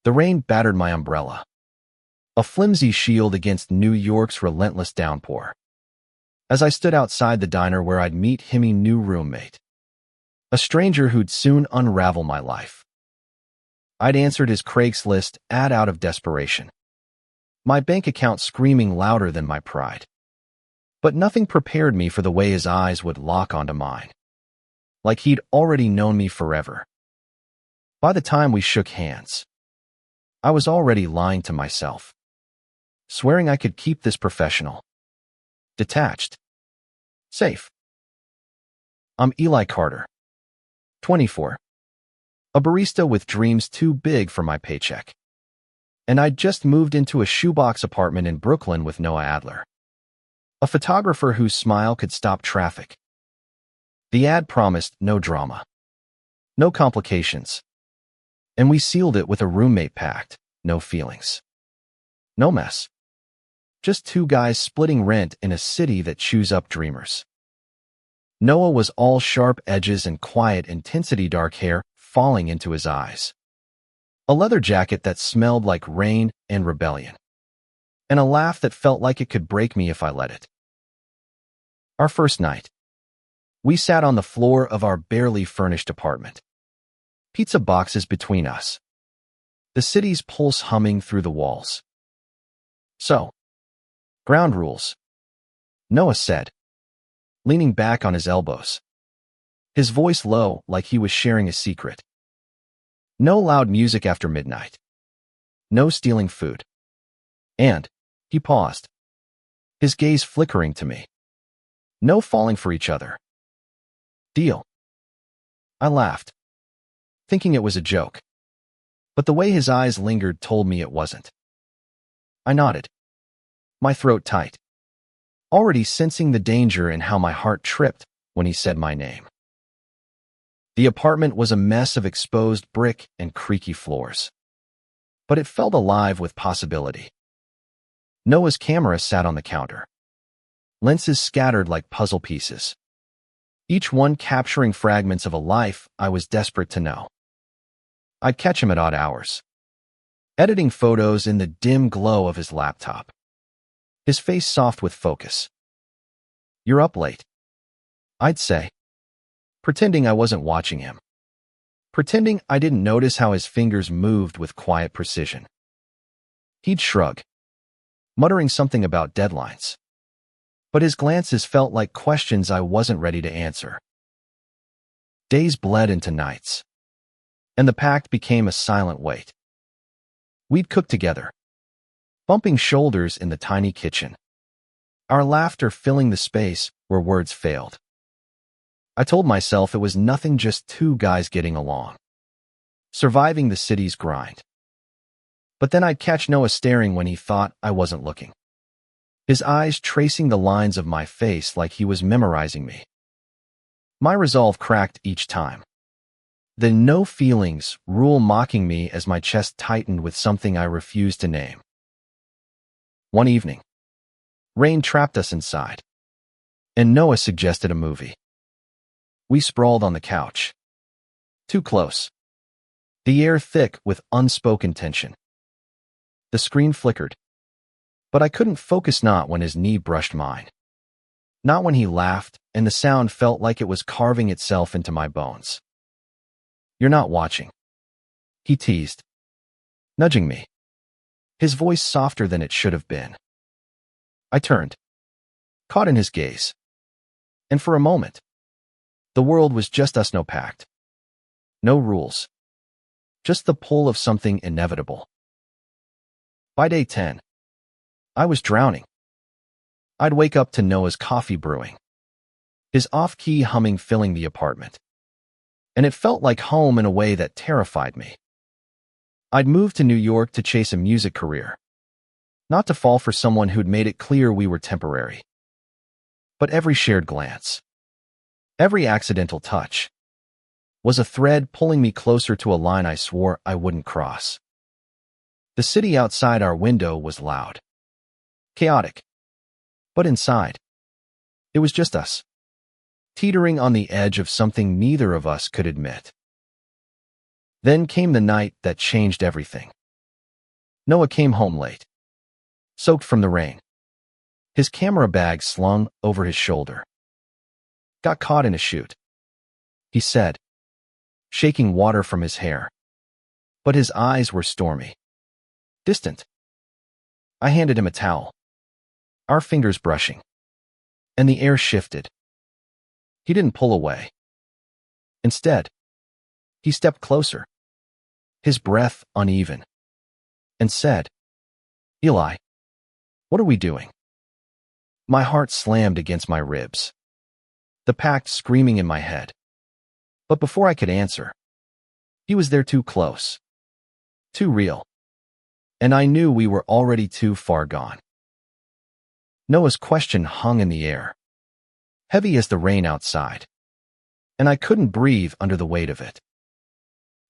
The rain battered my umbrella, a flimsy shield against New York's relentless downpour. As I stood outside the diner where I'd meet Himmy new roommate, a stranger who'd soon unravel my life. I'd answered his Craigslist ad out of desperation, my bank account screaming louder than my pride. But nothing prepared me for the way his eyes would lock onto mine, like he'd already known me forever. By the time we shook hands, I was already lying to myself, swearing I could keep this professional, detached, safe. I'm Eli Carter, 24, a barista with dreams too big for my paycheck. And I'd just moved into a shoebox apartment in Brooklyn with Noah Adler, a photographer whose smile could stop traffic. The ad promised no drama, no complications, and we sealed it with a roommate pact, no feelings, no mess. Just two guys splitting rent in a city that chews up dreamers. Noah was all sharp edges and quiet intensity, dark hair falling into his eyes, a leather jacket that smelled like rain and rebellion, and a laugh that felt like it could break me if I let it. Our first night, we sat on the floor of our barely furnished apartment, pizza boxes between us, the city's pulse humming through the walls. So, ground rules, Noah said, leaning back on his elbows, his voice low like he was sharing a secret. No loud music after midnight. No stealing food. And, he paused, his gaze flickering to me. No falling for each other. Deal. I laughed, thinking it was a joke, but the way his eyes lingered told me it wasn't. I nodded, my throat tight, already sensing the danger in how my heart tripped when he said my name. The apartment was a mess of exposed brick and creaky floors, but it felt alive with possibility. Noah's camera sat on the counter, lenses scattered like puzzle pieces, each one capturing fragments of a life I was desperate to know. I'd catch him at odd hours, editing photos in the dim glow of his laptop, his face soft with focus. "You're up late," I'd say, pretending I wasn't watching him, pretending I didn't notice how his fingers moved with quiet precision. He'd shrug, muttering something about deadlines, but his glances felt like questions I wasn't ready to answer. Days bled into nights, and the pact became a silent wait. We'd cook together, bumping shoulders in the tiny kitchen, our laughter filling the space where words failed. I told myself it was nothing, just two guys getting along, surviving the city's grind. But then I'd catch Noah staring when he thought I wasn't looking, his eyes tracing the lines of my face like he was memorizing me. My resolve cracked each time, the no feelings rule mocking me as my chest tightened with something I refused to name. One evening, rain trapped us inside, and Noah suggested a movie. We sprawled on the couch, too close, the air thick with unspoken tension. The screen flickered, but I couldn't focus, not when his knee brushed mine, not when he laughed, and the sound felt like it was carving itself into my bones. "You're not watching," he teased, nudging me, his voice softer than it should have been. I turned, caught in his gaze, and for a moment, the world was just us, no pact, no rules, just the pull of something inevitable. By day 10, I was drowning. I'd wake up to Noah's coffee brewing, his off-key humming filling the apartment, and it felt like home in a way that terrified me. I'd moved to New York to chase a music career, not to fall for someone who'd made it clear we were temporary. But every shared glance, every accidental touch, was a thread pulling me closer to a line I swore I wouldn't cross. The city outside our window was loud, chaotic, but inside, it was just us, teetering on the edge of something neither of us could admit. Then came the night that changed everything. Noah came home late, soaked from the rain, his camera bag slung over his shoulder. Got caught in a shoot, he said, shaking water from his hair. But his eyes were stormy, distant. I handed him a towel, our fingers brushing, and the air shifted. He didn't pull away. Instead, he stepped closer, his breath uneven, and said, "Eli, what are we doing?" My heart slammed against my ribs, the pact screaming in my head. But before I could answer, he was there, too close, too real, and I knew we were already too far gone. Noah's question hung in the air, heavy as the rain outside, and I couldn't breathe under the weight of it.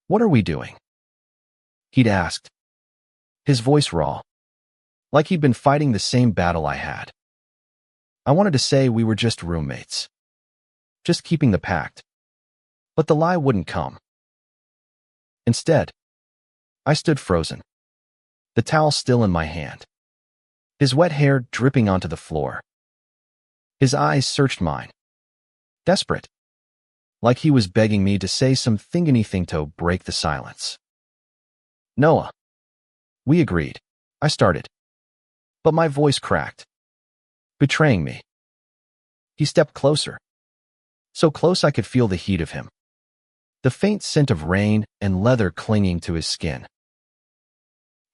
"What are we doing?" he'd asked, his voice raw, like he'd been fighting the same battle I had. I wanted to say we were just roommates, just keeping the pact, but the lie wouldn't come. Instead, I stood frozen, the towel still in my hand, his wet hair dripping onto the floor. His eyes searched mine, desperate, like he was begging me to say anything to break the silence. "Noah," we agreed, I started, but my voice cracked, betraying me. He stepped closer, so close I could feel the heat of him, the faint scent of rain and leather clinging to his skin.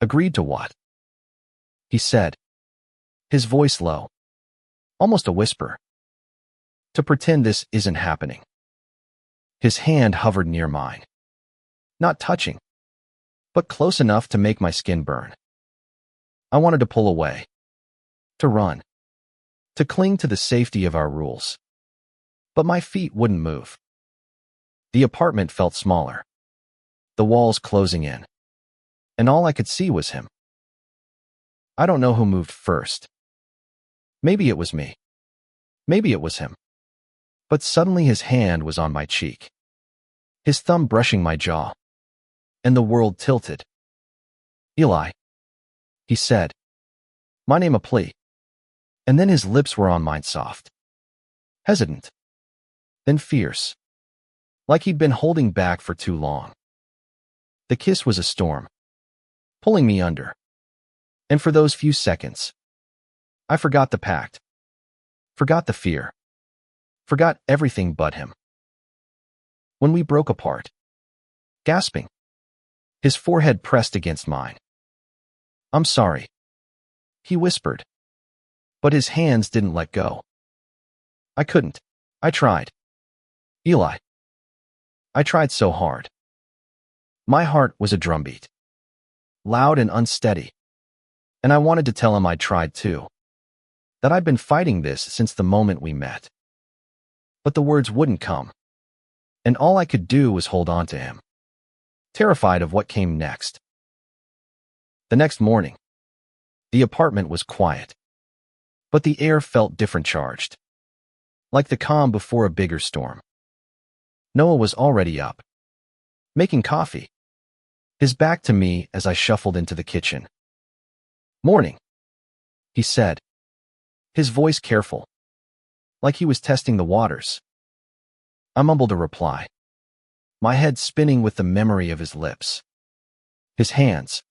"Agreed to what?" he said, his voice low, almost a whisper. "To pretend this isn't happening." His hand hovered near mine, not touching, but close enough to make my skin burn. I wanted to pull away, to run, to cling to the safety of our rules. But my feet wouldn't move. The apartment felt smaller, the walls closing in, and all I could see was him. I don't know who moved first. Maybe it was me. Maybe it was him. But suddenly his hand was on my cheek, his thumb brushing my jaw, and the world tilted. "Eli," he said, my name a plea, and then his lips were on mine, soft, hesitant, then fierce, like he'd been holding back for too long. The kiss was a storm, pulling me under, and for those few seconds, I forgot the pact, forgot the fear, forgot everything but him. When we broke apart, gasping, his forehead pressed against mine. "I'm sorry," he whispered, but his hands didn't let go. I couldn't. I tried. "Eli." I tried so hard. My heart was a drumbeat, loud and unsteady, and I wanted to tell him I'd tried too, that I'd been fighting this since the moment we met. But the words wouldn't come, and all I could do was hold on to him, terrified of what came next. The next morning, the apartment was quiet, but the air felt different, charged, like the calm before a bigger storm. Noah was already up, making coffee, his back to me as I shuffled into the kitchen. "Morning," he said, his voice careful, like he was testing the waters. I mumbled a reply, my head spinning with the memory of his lips, his hands,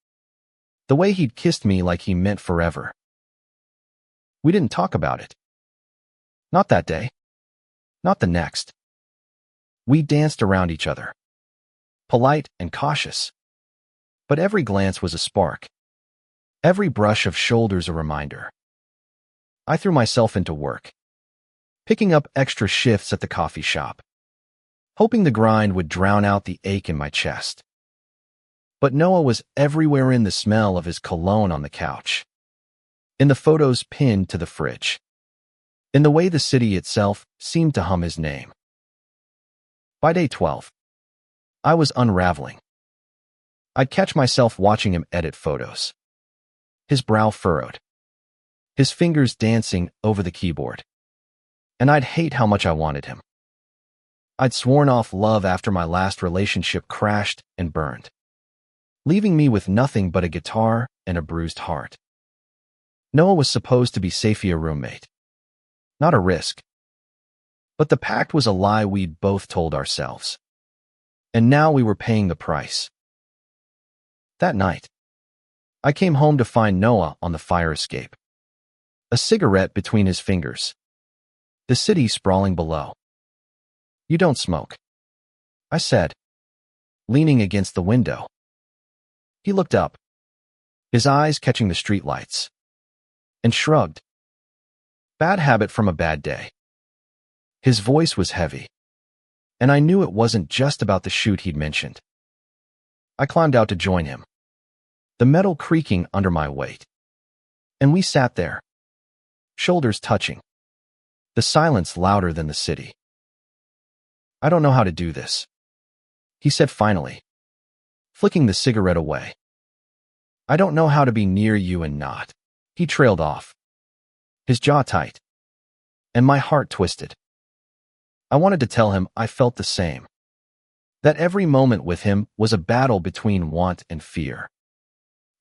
the way he'd kissed me like he meant forever. We didn't talk about it. Not that day. Not the next. We danced around each other, polite and cautious. But every glance was a spark, every brush of shoulders a reminder. I threw myself into work, picking up extra shifts at the coffee shop, hoping the grind would drown out the ache in my chest. But Noah was everywhere, in the smell of his cologne on the couch, in the photos pinned to the fridge, in the way the city itself seemed to hum his name. By day 12, I was unraveling. I'd catch myself watching him edit photos, his brow furrowed, his fingers dancing over the keyboard, and I'd hate how much I wanted him. I'd sworn off love after my last relationship crashed and burned. leaving me with nothing but a guitar and a bruised heart. Noah was supposed to be Safia roommate, not a risk. But the pact was a lie we'd both told ourselves. And now we were paying the price. That night, I came home to find Noah on the fire escape, a cigarette between his fingers, the city sprawling below. "You don't smoke," I said, leaning against the window. He looked up, his eyes catching the streetlights, and shrugged. "Bad habit from a bad day." His voice was heavy, and I knew it wasn't just about the shoot he'd mentioned. I climbed out to join him, the metal creaking under my weight. And we sat there, shoulders touching, the silence louder than the city. "I don't know how to do this," he said finally, flicking the cigarette away. "I don't know how to be near you and not." He trailed off, his jaw tight, and my heart twisted. I wanted to tell him I felt the same, that every moment with him was a battle between want and fear.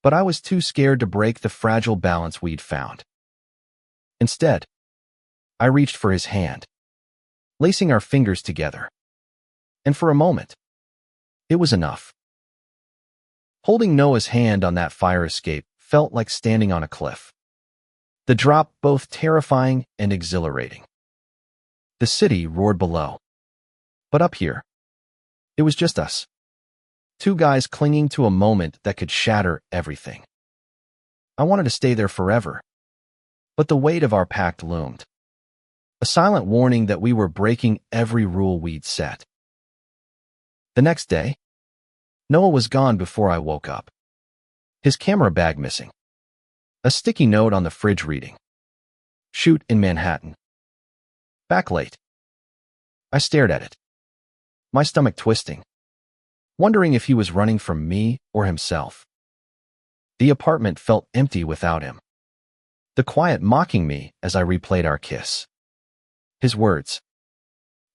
But I was too scared to break the fragile balance we'd found. Instead, I reached for his hand, lacing our fingers together. And for a moment, it was enough. Holding Noah's hand on that fire escape felt like standing on a cliff. The drop both terrifying and exhilarating. The city roared below. But up here, it was just us. Two guys clinging to a moment that could shatter everything. I wanted to stay there forever, but the weight of our pact loomed. A silent warning that we were breaking every rule we'd set. The next day, Noah was gone before I woke up. His camera bag missing. A sticky note on the fridge reading, "Shoot in Manhattan. Back late." I stared at it, my stomach twisting, wondering if he was running from me or himself. The apartment felt empty without him, the quiet mocking me as I replayed our kiss. His words,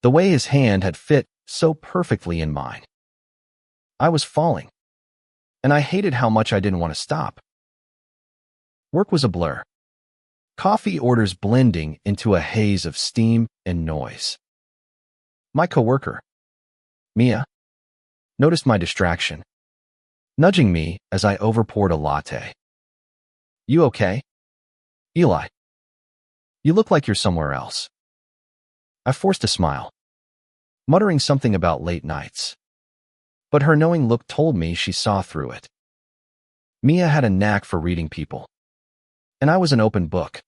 the way his hand had fit so perfectly in mine. I was falling, and I hated how much I didn't want to stop. Work was a blur, coffee orders blending into a haze of steam and noise. My coworker, Mia, noticed my distraction, nudging me as I overpoured a latte. "You okay, Eli? You look like you're somewhere else." I forced a smile, muttering something about late nights. But her knowing look told me she saw through it. Mia had a knack for reading people, and I was an open book,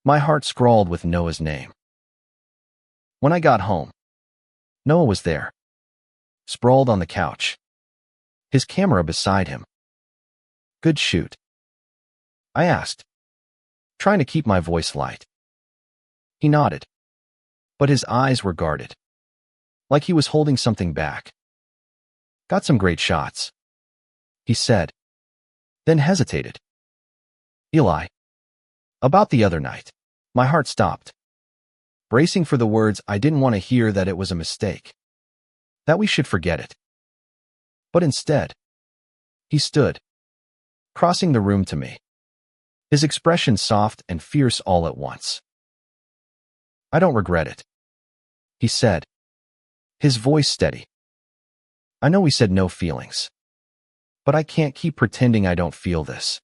my heart scrawled with Noah's name. When I got home, Noah was there, sprawled on the couch, his camera beside him. "Good shoot?" I asked, trying to keep my voice light. He nodded, but his eyes were guarded, like he was holding something back. "Got some great shots," he said, then hesitated. "Eli, about the other night." My heart stopped, bracing for the words I didn't want to hear, that it was a mistake, that we should forget it. But instead, he stood, crossing the room to me, his expression soft and fierce all at once. "I don't regret it," he said, his voice steady. "I know we said no feelings, but I can't keep pretending I don't feel this."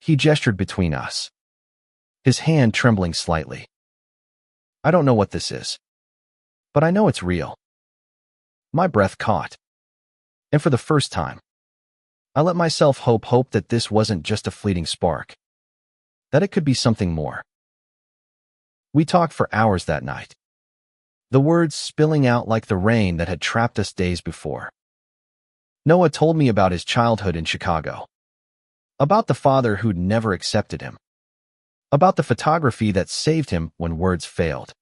He gestured between us, his hand trembling slightly. "I don't know what this is, but I know it's real." My breath caught, and for the first time, I let myself hope that this wasn't just a fleeting spark, that it could be something more. We talked for hours that night, the words spilling out like the rain that had trapped us days before. Noah told me about his childhood in Chicago, about the father who'd never accepted him, about the photography that saved him when words failed.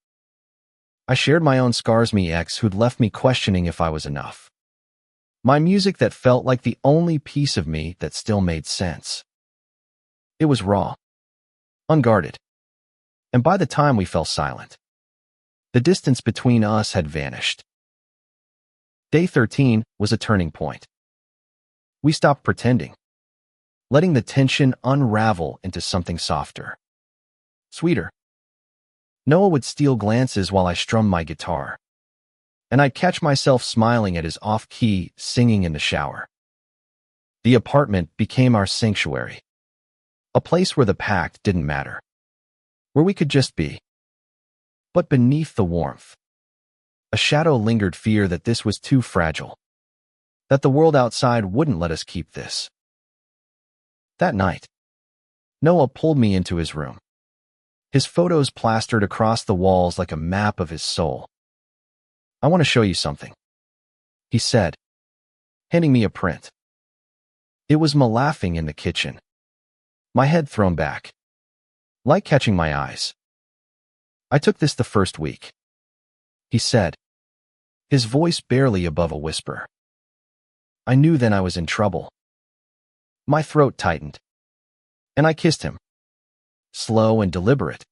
I shared my own scars, me ex who'd left me questioning if I was enough. My music that felt like the only piece of me that still made sense. It was raw, unguarded, and by the time we fell silent, the distance between us had vanished. Day 13 was a turning point. We stopped pretending, letting the tension unravel into something softer, sweeter. Noah would steal glances while I strummed my guitar, and I'd catch myself smiling at his off-key singing in the shower. The apartment became our sanctuary, a place where the pact didn't matter, where we could just be. But beneath the warmth, a shadow lingered, fear that this was too fragile, that the world outside wouldn't let us keep this. That night, Noah pulled me into his room, his photos plastered across the walls like a map of his soul. "I want to show you something," he said, handing me a print. It was me laughing in the kitchen, my head thrown back, light catching my eyes. "I took this the first week," he said, his voice barely above a whisper. I knew then I was in trouble. My throat tightened, and I kissed him, slow and deliberate,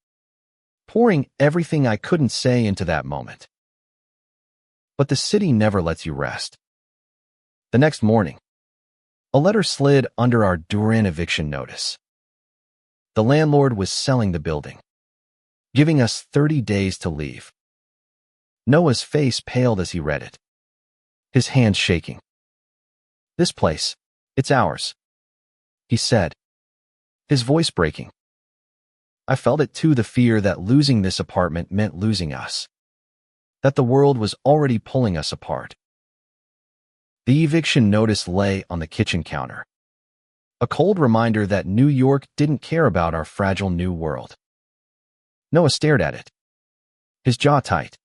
pouring everything I couldn't say into that moment. But the city never lets you rest. The next morning, a letter slid under our Duran eviction notice. The landlord was selling the building, giving us 30 days to leave. Noah's face paled as he read it, his hands shaking. "This place, it's ours," he said, his voice breaking. I felt it too, the fear that losing this apartment meant losing us, that the world was already pulling us apart. The eviction notice lay on the kitchen counter, a cold reminder that New York didn't care about our fragile new world. Noah stared at it, his jaw tight,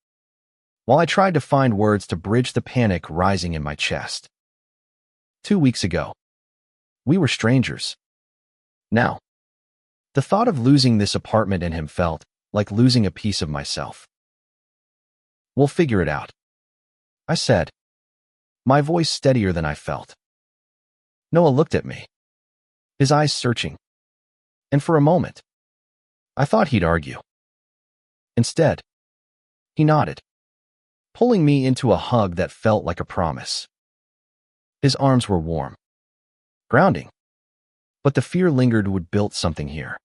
while I tried to find words to bridge the panic rising in my chest. 2 weeks ago, we were strangers. Now, the thought of losing this apartment and him felt like losing a piece of myself. "We'll figure it out," I said, my voice steadier than I felt. Noah looked at me, his eyes searching, and for a moment, I thought he'd argue. Instead, he nodded, pulling me into a hug that felt like a promise. His arms were warm, grounding, but the fear lingered. We'd built something here,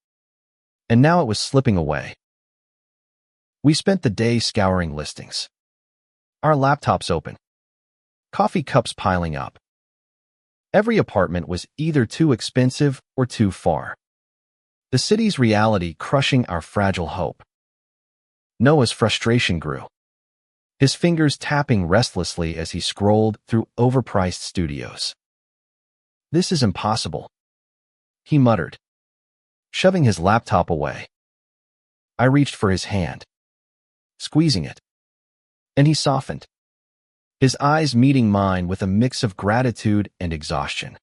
and now it was slipping away. We spent the day scouring listings, our laptops open, coffee cups piling up. Every apartment was either too expensive or too far, the city's reality crushing our fragile hope. Noah's frustration grew, his fingers tapping restlessly as he scrolled through overpriced studios. "This is impossible," he muttered, shoving his laptop away. I reached for his hand, squeezing it, and he softened, his eyes meeting mine with a mix of gratitude and exhaustion.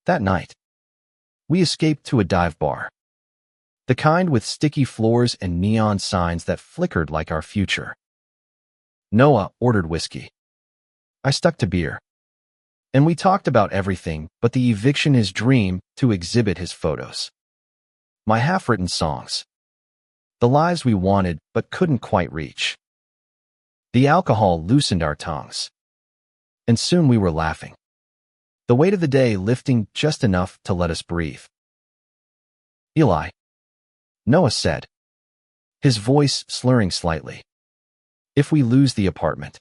That night, we escaped to a dive bar, the kind with sticky floors and neon signs that flickered like our future. Noah ordered whiskey. I stuck to beer, and we talked about everything but the eviction, his dream to exhibit his photos, my half-written songs, the lives we wanted but couldn't quite reach. The alcohol loosened our tongues, and soon we were laughing, the weight of the day lifting just enough to let us breathe. "Eli," Noah said, his voice slurring slightly, "if we lose the apartment,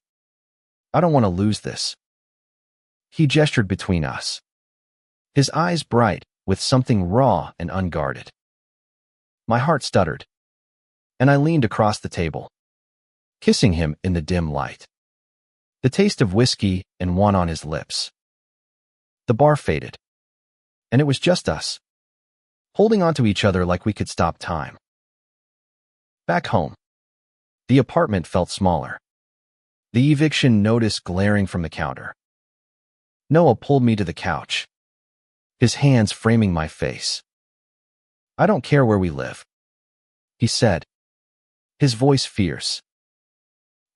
I don't want to lose this." He gestured between us, his eyes bright with something raw and unguarded. My heart stuttered, and I leaned across the table, kissing him in the dim light, the taste of whiskey and wine on his lips. The bar faded, and it was just us, holding onto each other like we could stop time. Back home, the apartment felt smaller, the eviction notice glaring from the counter. Noah pulled me to the couch, his hands framing my face. "I don't care where we live," he said, his voice fierce.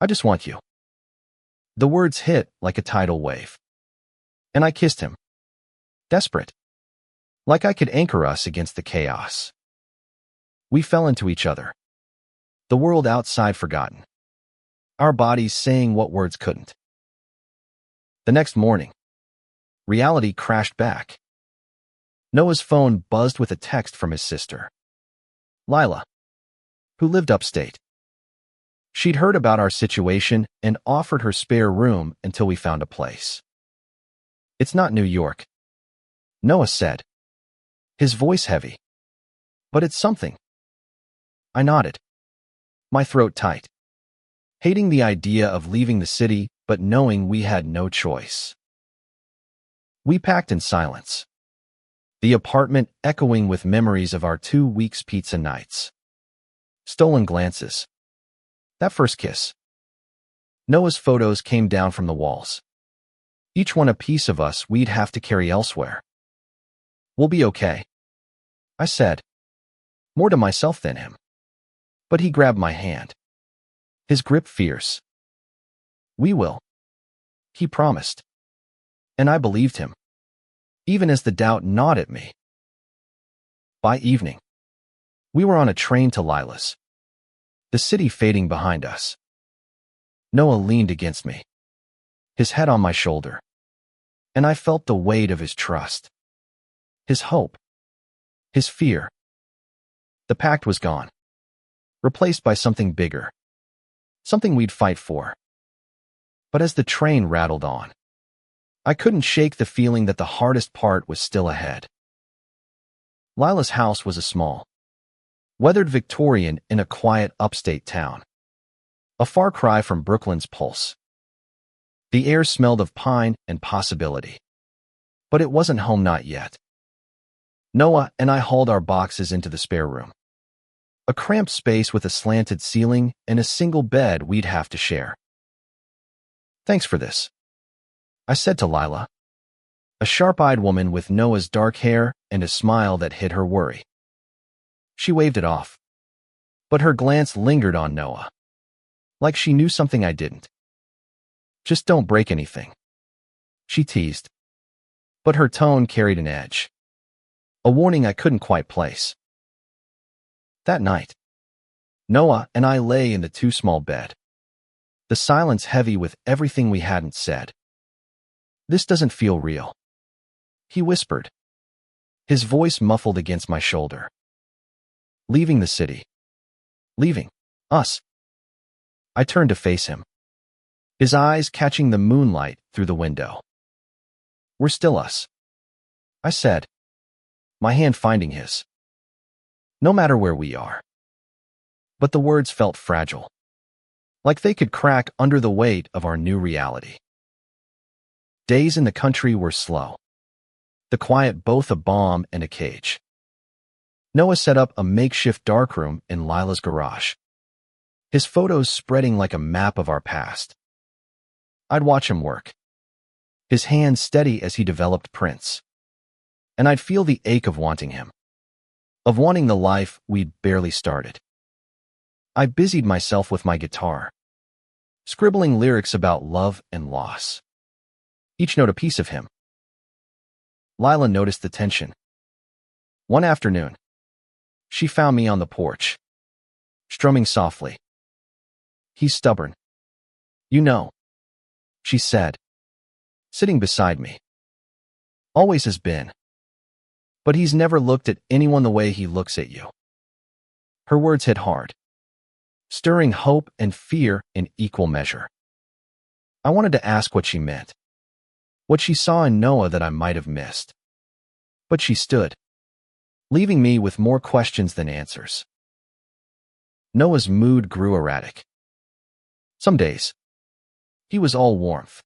"I just want you." The words hit like a tidal wave, and I kissed him, desperate, like I could anchor us against the chaos. We fell into each other, the world outside forgotten, our bodies saying what words couldn't. The next morning, reality crashed back. Noah's phone buzzed with a text from his sister, Lila, who lived upstate. She'd heard about our situation and offered her spare room until we found a place. "It's not New York," Noah said, his voice heavy. "But it's something." I nodded, my throat tight, hating the idea of leaving the city but knowing we had no choice. We packed in silence, the apartment echoing with memories of our 2 weeks pizza nights. Stolen glances. That first kiss. Noah's photos came down from the walls, each one a piece of us we'd have to carry elsewhere. "We'll be okay," I said, more to myself than him. But he grabbed my hand, his grip fierce. "We will," he promised. And I believed him, even as the doubt gnawed at me. By evening, we were on a train to Lila's, the city fading behind us. Noah leaned against me, his head on my shoulder, and I felt the weight of his trust, his hope, his fear. The pact was gone, replaced by something bigger, something we'd fight for. But as the train rattled on, I couldn't shake the feeling that the hardest part was still ahead. Lila's house was a small, weathered Victorian in a quiet upstate town, a far cry from Brooklyn's pulse. The air smelled of pine and possibility, but it wasn't home not yet. Noah and I hauled our boxes into the spare room, a cramped space with a slanted ceiling and a single bed we'd have to share. "Thanks for this," I said to Lila, a sharp-eyed woman with Noah's dark hair and a smile that hid her worry. She waved it off, but her glance lingered on Noah, like she knew something I didn't. "Just don't break anything," she teased, but her tone carried an edge, a warning I couldn't quite place. That night, Noah and I lay in the too-small bed, the silence heavy with everything we hadn't said. "This doesn't feel real," he whispered, his voice muffled against my shoulder. "Leaving the city. Leaving us." I turned to face him, his eyes catching the moonlight through the window. "We're still us," I said, my hand finding his. "No matter where we are." But the words felt fragile, like they could crack under the weight of our new reality. Days in the country were slow, the quiet both a bomb and a cage. Noah set up a makeshift darkroom in Lila's garage, his photos spreading like a map of our past. I'd watch him work, his hands steady as he developed prints, and I'd feel the ache of wanting him, of wanting the life we'd barely started. I busied myself with my guitar, scribbling lyrics about love and loss, each note a piece of him. Lila noticed the tension. One afternoon, she found me on the porch, strumming softly. "He's stubborn, you know," she said, sitting beside me. "Always has been. But he's never looked at anyone the way he looks at you." Her words hit hard, stirring hope and fear in equal measure. I wanted to ask what she meant, what she saw in Noah that I might have missed. But she stood, leaving me with more questions than answers. Noah's mood grew erratic. Some days, he was all warmth,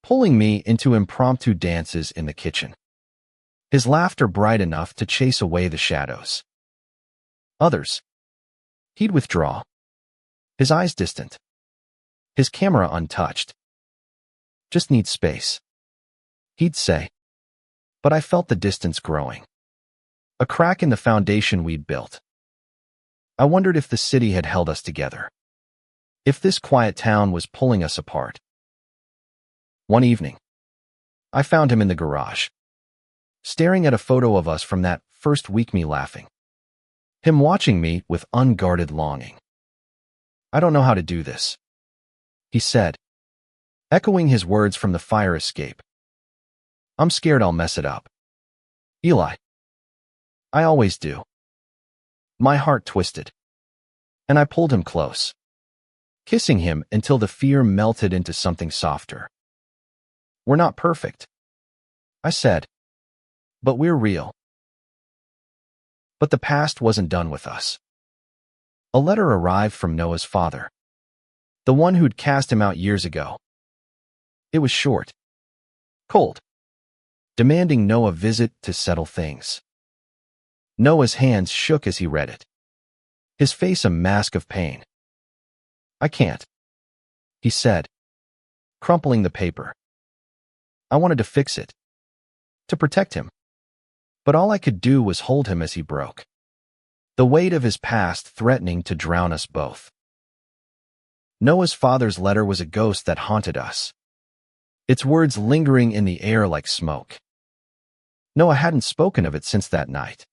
pulling me into impromptu dances in the kitchen, his laughter bright enough to chase away the shadows. Others, he'd withdraw, his eyes distant, his camera untouched. "Just need space," he'd say, but I felt the distance growing, a crack in the foundation we'd built. I wondered if the city had held us together, if this quiet town was pulling us apart. One evening, I found him in the garage, staring at a photo of us from that first week, me laughing, him watching me with unguarded longing. "I don't know how to do this," he said, echoing his words from the fire escape. I'm scared I'll mess it up. Eli. I always do. My heart twisted, and I pulled him close, kissing him until the fear melted into something softer. We're not perfect, I said, but we're real. But the past wasn't done with us. A letter arrived from Noah's father, the one who'd cast him out years ago. It was short, cold, demanding Noah visit to settle things. Noah's hands shook as he read it, his face a mask of pain. I can't, he said, crumpling the paper. I wanted to fix it, to protect him, but all I could do was hold him as he broke, the weight of his past threatening to drown us both. Noah's father's letter was a ghost that haunted us, its words lingering in the air like smoke. Noah hadn't spoken of it since that night,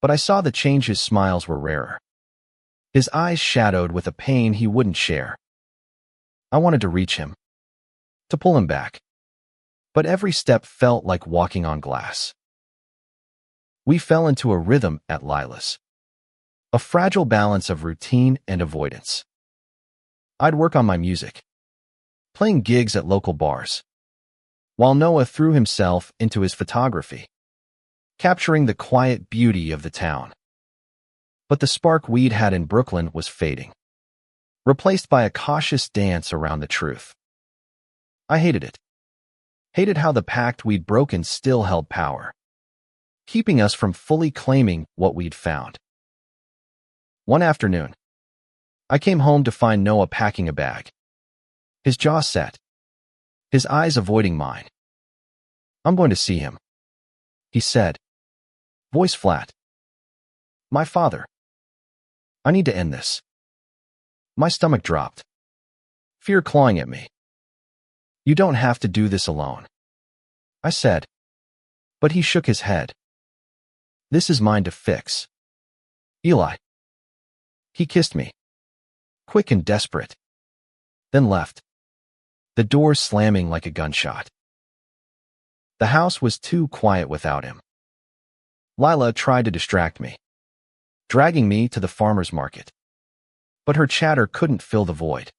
but I saw the change. His smiles were rarer, his eyes shadowed with a pain he wouldn't share. I wanted to reach him, to pull him back, but every step felt like walking on glass. We fell into a rhythm at Lila's, a fragile balance of routine and avoidance. I'd work on my music, playing gigs at local bars, while Noah threw himself into his photography, capturing the quiet beauty of the town. But the spark we'd had in Brooklyn was fading, replaced by a cautious dance around the truth. I hated it. Hated how the pact we'd broken still held power, keeping us from fully claiming what we'd found. One afternoon, I came home to find Noah packing a bag, his jaw set, his eyes avoiding mine. I'm going to see him, he said, voice flat. My father. I need to end this. My stomach dropped, fear clawing at me. You don't have to do this alone, I said, but he shook his head. This is mine to fix. Eli. He kissed me, quick and desperate, then left, the door slamming like a gunshot. The house was too quiet without him. Lila tried to distract me, dragging me to the farmer's market, but her chatter couldn't fill the void.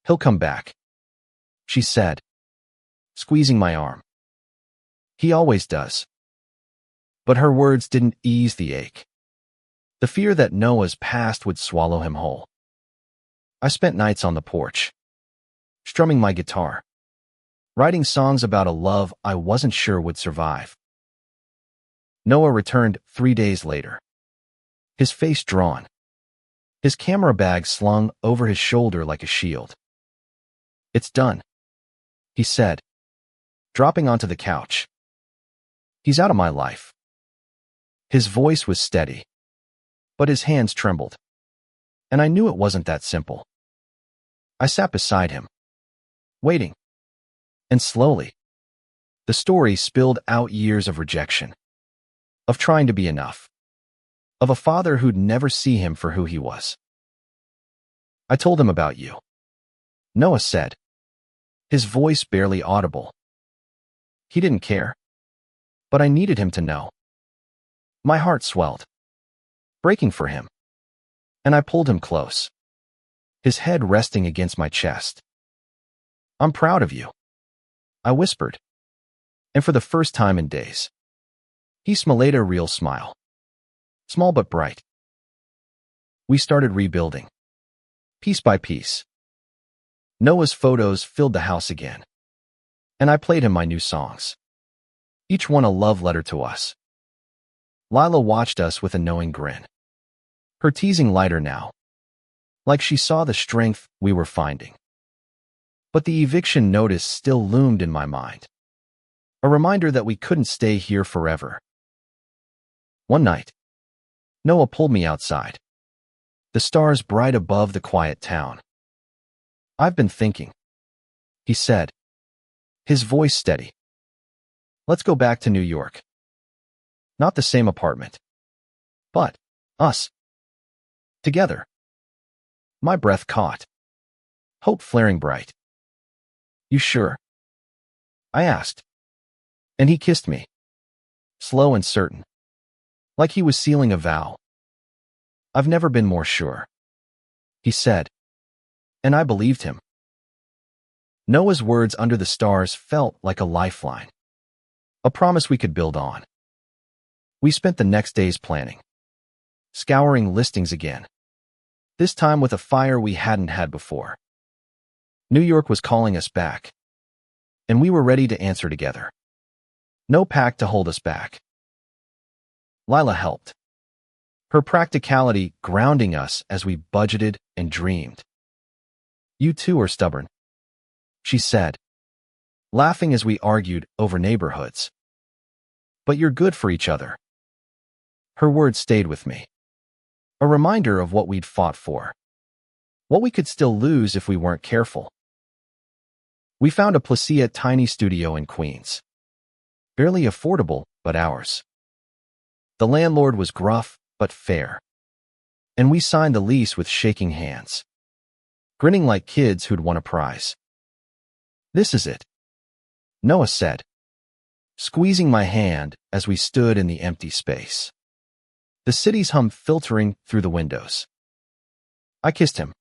He'll come back, she said, squeezing my arm. He always does. But her words didn't ease the ache, the fear that Noah's past would swallow him whole. I spent nights on the porch, strumming my guitar, writing songs about a love I wasn't sure would survive. Noah returned 3 days later, his face drawn, his camera bag slung over his shoulder like a shield. It's done, he said, dropping onto the couch. He's out of my life. His voice was steady, but his hands trembled, and I knew it wasn't that simple. I sat beside him, waiting, and slowly, the story spilled out years of rejection, of trying to be enough, of a father who'd never see him for who he was. I told him about you, Noah said, his voice barely audible. He didn't care, but I needed him to know. My heart swelled, breaking for him, and I pulled him close, his head resting against my chest. I'm proud of you, I whispered, and for the first time in days, he smiled a real smile, small but bright. We started rebuilding, piece by piece. Noah's photos filled the house again, and I played him my new songs, each one a love letter to us. Lila watched us with a knowing grin, her teasing lighter now, like she saw the strength we were finding. But the eviction notice still loomed in my mind, a reminder that we couldn't stay here forever. One night, Noah pulled me outside, the stars bright above the quiet town. I've been thinking, he said, his voice steady. Let's go back to New York. Not the same apartment, but us. Together. My breath caught, hope flaring bright. You sure? I asked, And he kissed me, slow and certain, like he was sealing a vow. "I've never been more sure," he said, and I believed him. Noah's words under the stars felt like a lifeline, a promise we could build on. We spent the next days planning, scouring listings again, this time with a fire we hadn't had before. New York was calling us back, and we were ready to answer together. No pact to hold us back. Lila helped, her practicality grounding us as we budgeted and dreamed. "You too are stubborn," she said, laughing as we argued over neighborhoods. "But you're good for each other." Her words stayed with me, a reminder of what we'd fought for, what we could still lose if we weren't careful. We found a Placia tiny studio in Queens. Barely affordable, but ours. The landlord was gruff, but fair. And we signed the lease with shaking hands, grinning like kids who'd won a prize. "This is it," Noah said, squeezing my hand as we stood in the empty space, the city's hum filtering through the windows. I kissed him,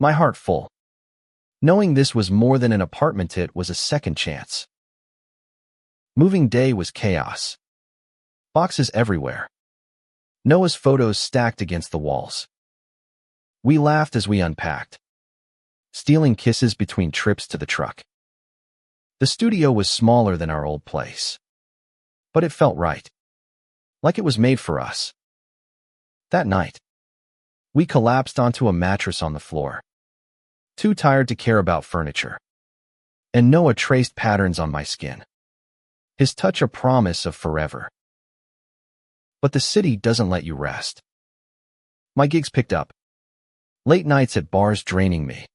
my heart full, knowing this was more than an apartment. It was a second chance. Moving day was chaos. Boxes everywhere. Noah's photos stacked against the walls. We laughed as we unpacked, stealing kisses between trips to the truck. The studio was smaller than our old place, but it felt right, like it was made for us. That night, we collapsed onto a mattress on the floor, too tired to care about furniture, and Noah traced patterns on my skin, his touch a promise of forever. But the city doesn't let you rest. My gigs picked up, late nights at bars draining me,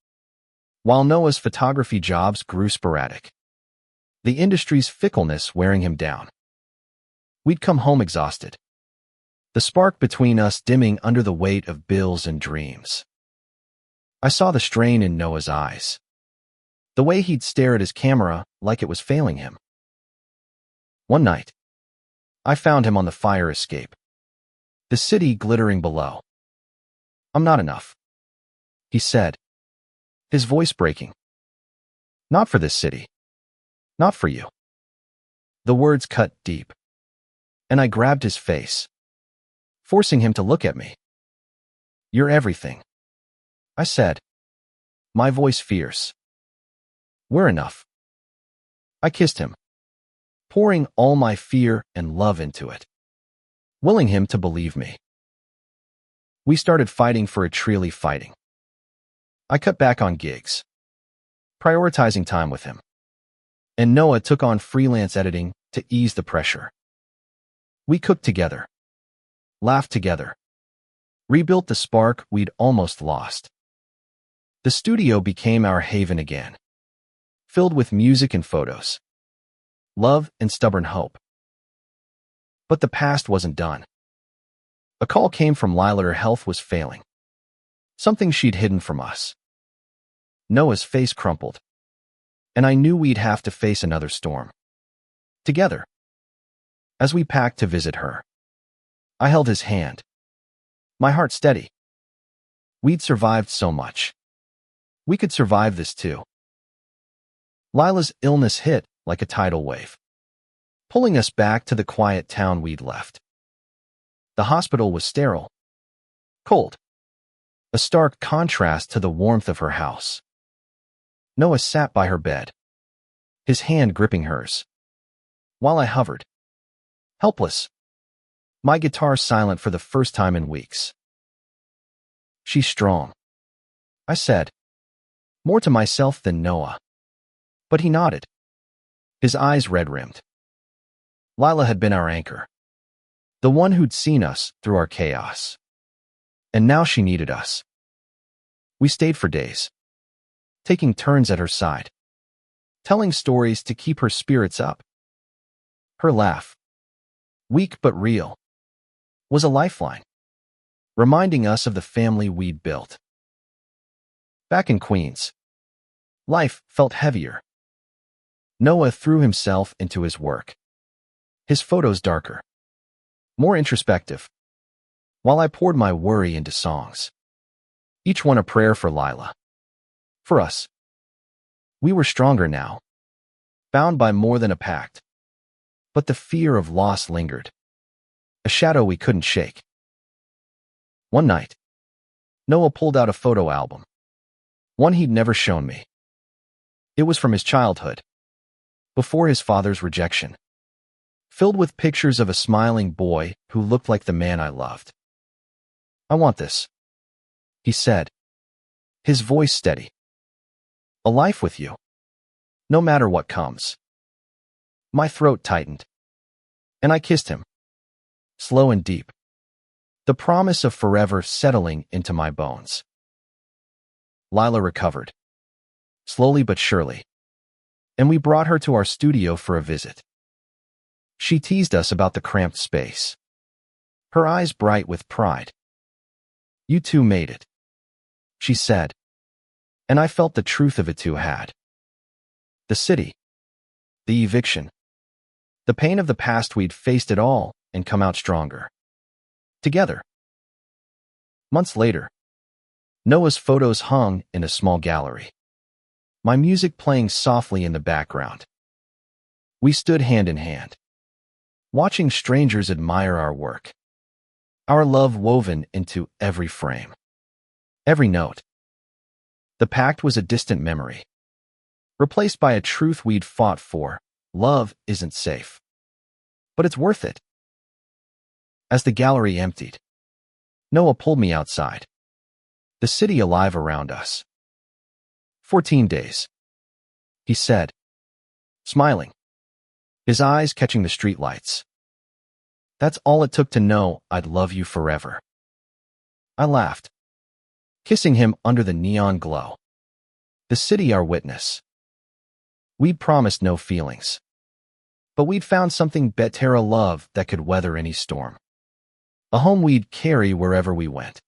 while Noah's photography jobs grew sporadic, the industry's fickleness wearing him down. We'd come home exhausted, the spark between us dimming under the weight of bills and dreams. I saw the strain in Noah's eyes, the way he'd stare at his camera like it was failing him. One night, I found him on the fire escape, the city glittering below. "I'm not enough," he said, his voice breaking. "Not for this city. Not for you." The words cut deep, and I grabbed his face, forcing him to look at me. "You're everything," I said, my voice fierce. "We're enough." I kissed him, pouring all my fear and love into it, willing him to believe me. We started fighting for a truly fighting. I cut back on gigs, prioritizing time with him, and Noah took on freelance editing to ease the pressure. We cooked together, laughed together, rebuilt the spark we'd almost lost. The studio became our haven again, filled with music and photos, love and stubborn hope. But the past wasn't done. A call came from Lila. Her health was failing, something she'd hidden from us. Noah's face crumpled, and I knew we'd have to face another storm, together. As we packed to visit her, I held his hand, my heart steady. We'd survived so much. We could survive this too. Lila's illness hit like a tidal wave, pulling us back to the quiet town we'd left. The hospital was sterile, cold, a stark contrast to the warmth of her house. Noah sat by her bed, his hand gripping hers, while I hovered, helpless, my guitar silent for the first time in weeks. "She's strong," I said, more to myself than Noah. But he nodded, his eyes red-rimmed. Lila had been our anchor, the one who'd seen us through our chaos. And now she needed us. We stayed for days, taking turns at her side, telling stories to keep her spirits up. Her laugh, weak but real, was a lifeline, reminding us of the family we'd built. Back in Queens, life felt heavier. Noah threw himself into his work. His photos darker, more introspective, while I poured my worry into songs. Each one a prayer for Lila. For us. We were stronger now, bound by more than a pact. But the fear of loss lingered, a shadow we couldn't shake. One night, Noah pulled out a photo album, one he'd never shown me. It was from his childhood, before his father's rejection, filled with pictures of a smiling boy who looked like the man I loved. "I want this," he said, his voice steady. "A life with you, no matter what comes." My throat tightened, and I kissed him, slow and deep, the promise of forever settling into my bones. Lila recovered, slowly but surely, and we brought her to our studio for a visit. She teased us about the cramped space, her eyes bright with pride. "You two made it," she said, and I felt the truth of it too had. The city, the eviction, the pain of the past, we'd faced it all and come out stronger. Together. Months later, Noah's photos hung in a small gallery, my music playing softly in the background. We stood hand in hand, watching strangers admire our work, our love woven into every frame, every note. The pact was a distant memory, replaced by a truth we'd fought for: love isn't safe, but it's worth it. As the gallery emptied, Noah pulled me outside, the city alive around us. 14 days, he said, smiling, his eyes catching the streetlights. That's all it took to know I'd love you forever. I laughed, kissing him under the neon glow. The city our witness. We'd promised no feelings, but we'd found something better, a love that could weather any storm. A home we'd carry wherever we went.